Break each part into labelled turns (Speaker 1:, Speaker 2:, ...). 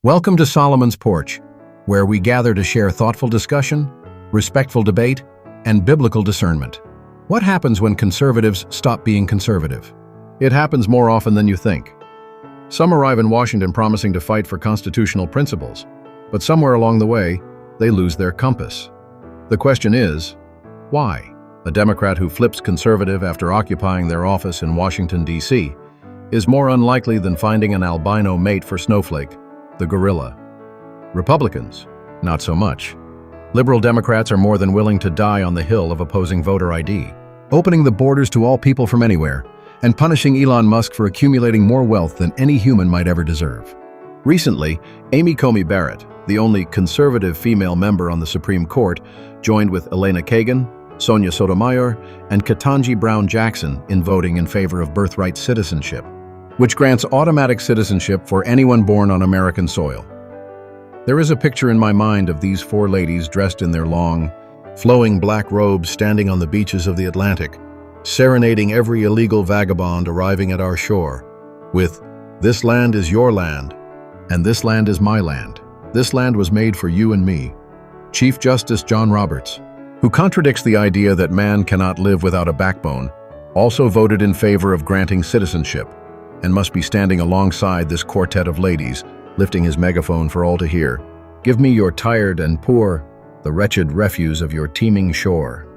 Speaker 1: Welcome to Solomon's Porch, where we gather to share thoughtful discussion, respectful debate, and biblical discernment. What happens when conservatives stop being conservative? It happens more often than you think. Some arrive in Washington promising to fight for constitutional principles, but somewhere along the way, they lose their compass. The question is, why? A Democrat who flips conservative after occupying their office in Washington, D.C., is more unlikely than finding an albino mate for Snowflake, the gorilla. Republicans, not so much. Liberal Democrats are more than willing to die on the hill of opposing voter ID, opening the borders to all people from anywhere, and punishing Elon Musk for accumulating more wealth than any human might ever deserve. Recently, Amy Coney Barrett, the only conservative female member on the Supreme Court, joined with Elena Kagan, Sonia Sotomayor, and Ketanji Brown Jackson in voting in favor of birthright citizenship, which grants automatic citizenship for anyone born on American soil. There is a picture in my mind of these four ladies dressed in their long, flowing black robes standing on the beaches of the Atlantic, serenading every illegal vagabond arriving at our shore with, "This land is your land, and this land is my land. This land was made for you and me." Chief Justice John Roberts, who contradicts the idea that man cannot live without a backbone, also voted in favor of granting citizenship, and must be standing alongside this quartet of ladies, lifting his megaphone for all to hear. "Give me your tired and poor, the wretched refuse of your teeming shore."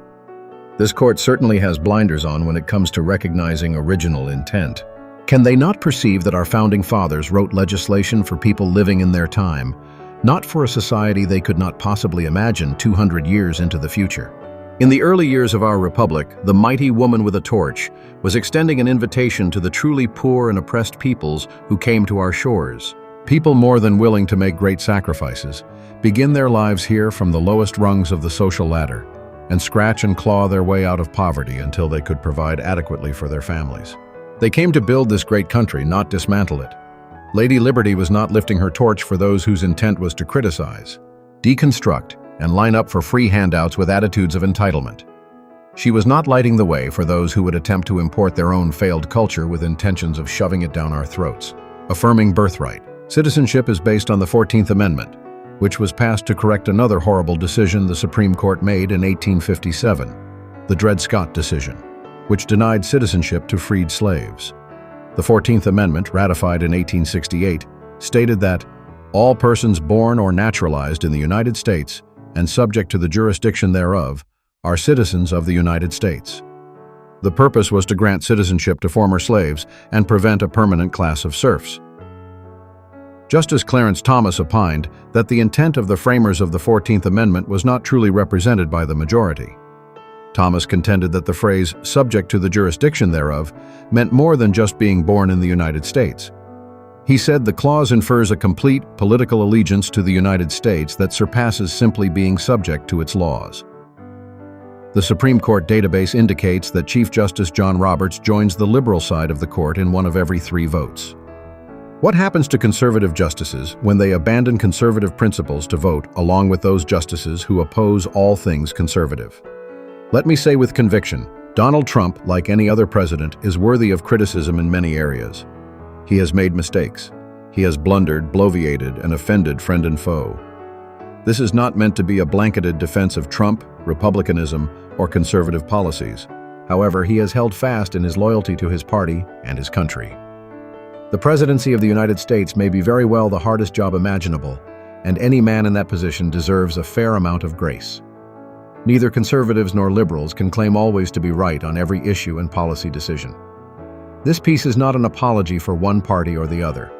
Speaker 1: This court certainly has blinders on when it comes to recognizing original intent. Can they not perceive that our founding fathers wrote legislation for people living in their time, not for a society they could not possibly imagine 200 years into the future? In the early years of our republic, the mighty woman with a torch was extending an invitation to the truly poor and oppressed peoples who came to our shores. People more than willing to make great sacrifices, begin their lives here from the lowest rungs of the social ladder, and scratch and claw their way out of poverty until they could provide adequately for their families. They came to build this great country, not dismantle it. Lady Liberty was not lifting her torch for those whose intent was to criticize, deconstruct, and line up for free handouts with attitudes of entitlement. She was not lighting the way for those who would attempt to import their own failed culture with intentions of shoving it down our throats. Affirming birthright. Citizenship is based on the 14th Amendment, which was passed to correct another horrible decision the Supreme Court made in 1857, the Dred Scott decision, which denied citizenship to freed slaves. The 14th Amendment, ratified in 1868, stated that all persons born or naturalized in the United States and subject to the jurisdiction thereof are citizens of the United States. The purpose was to grant citizenship to former slaves and prevent a permanent class of serfs. Justice Clarence Thomas opined that the intent of the framers of the 14th Amendment was not truly represented by the majority. Thomas contended that the phrase "subject to the jurisdiction thereof" meant more than just being born in the United States. He said the clause infers a complete political allegiance to the United States that surpasses simply being subject to its laws. The Supreme Court database indicates that Chief Justice John Roberts joins the liberal side of the court in one of every 3 votes. What happens to conservative justices when they abandon conservative principles to vote along with those justices who oppose all things conservative? Let me say with conviction, Donald Trump, like any other president, is worthy of criticism in many areas. He has made mistakes. He has blundered, bloviated, and offended friend and foe. This is not meant to be a blanketed defense of Trump, republicanism, or conservative policies. However, he has held fast in his loyalty to his party and his country. The presidency of the United States may be very well the hardest job imaginable, and any man in that position deserves a fair amount of grace. Neither conservatives nor liberals can claim always to be right on every issue and policy decision. This piece is not an apology for one party or the other.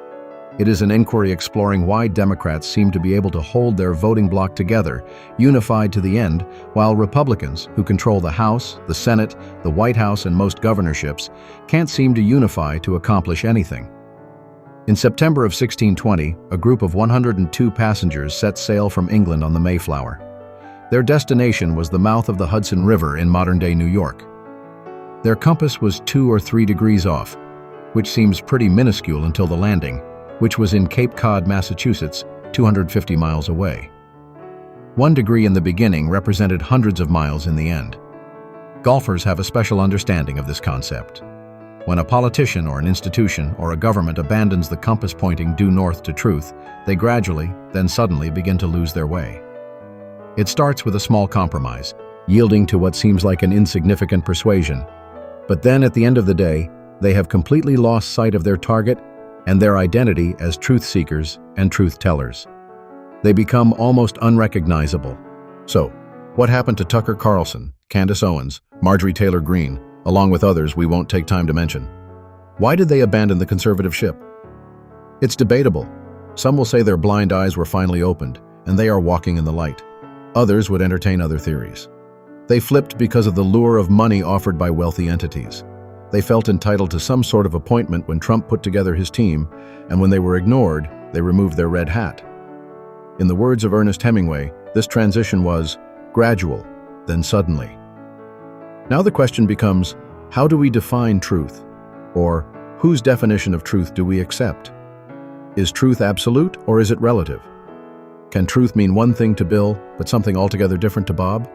Speaker 1: It is an inquiry exploring why Democrats seem to be able to hold their voting bloc together, unified to the end, while Republicans, who control the House, the Senate, the White House, and most governorships, can't seem to unify to accomplish anything. In September of 1620, a group of 102 passengers set sail from England on the Mayflower. Their destination was the mouth of the Hudson River in modern-day New York. Their compass was 2 or 3 degrees off, which seems pretty minuscule until the landing, which was in Cape Cod, Massachusetts, 250 miles away. 1 degree in the beginning represented hundreds of miles in the end. Golfers have a special understanding of this concept. When a politician or an institution or a government abandons the compass pointing due north to truth, they gradually, then suddenly begin to lose their way. It starts with a small compromise, yielding to what seems like an insignificant persuasion. But then at the end of the day, they have completely lost sight of their target and their identity as truth seekers and truth tellers. They become almost unrecognizable. So, what happened to Tucker Carlson, Candace Owens, Marjorie Taylor Greene, along with others we won't take time to mention? Why did they abandon the conservative ship? It's debatable. Some will say their blind eyes were finally opened, and they are walking in the light. Others would entertain other theories. They flipped because of the lure of money offered by wealthy entities. They felt entitled to some sort of appointment when Trump put together his team, and when they were ignored, they removed their red hat. In the words of Ernest Hemingway, this transition was gradual, then suddenly. Now the question becomes, how do we define truth? Or, whose definition of truth do we accept? Is truth absolute, or is it relative? Can truth mean one thing to Bill, but something altogether different to Bob?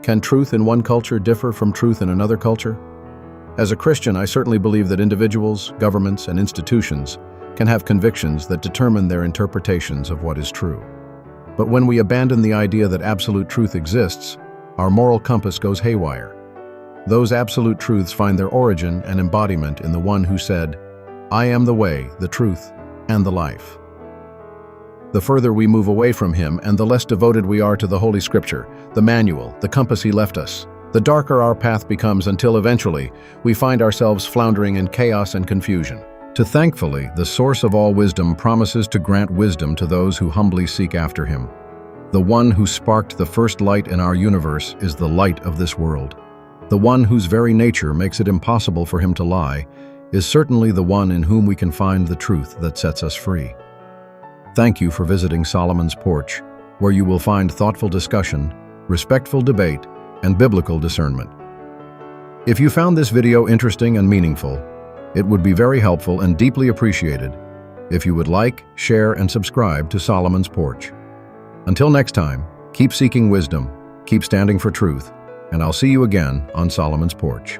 Speaker 1: Can truth in one culture differ from truth in another culture? As a Christian, I certainly believe that individuals, governments, and institutions can have convictions that determine their interpretations of what is true. But when we abandon the idea that absolute truth exists, our moral compass goes haywire. Those absolute truths find their origin and embodiment in the one who said, "I am the way, the truth, and the life." The further we move away from him and the less devoted we are to the Holy Scripture, the manual, the compass he left us, the darker our path becomes until eventually we find ourselves floundering in chaos and confusion. Thankfully, the source of all wisdom promises to grant wisdom to those who humbly seek after him. The one who sparked the first light in our universe is the light of this world. The one whose very nature makes it impossible for him to lie is certainly the one in whom we can find the truth that sets us free. Thank you for visiting Solomon's Porch, where you will find thoughtful discussion, respectful debate, and biblical discernment. If you found this video interesting and meaningful, it would be very helpful and deeply appreciated if you would like, share, and subscribe to Solomon's Porch. Until next time, keep seeking wisdom, keep standing for truth, and I'll see you again on Solomon's Porch.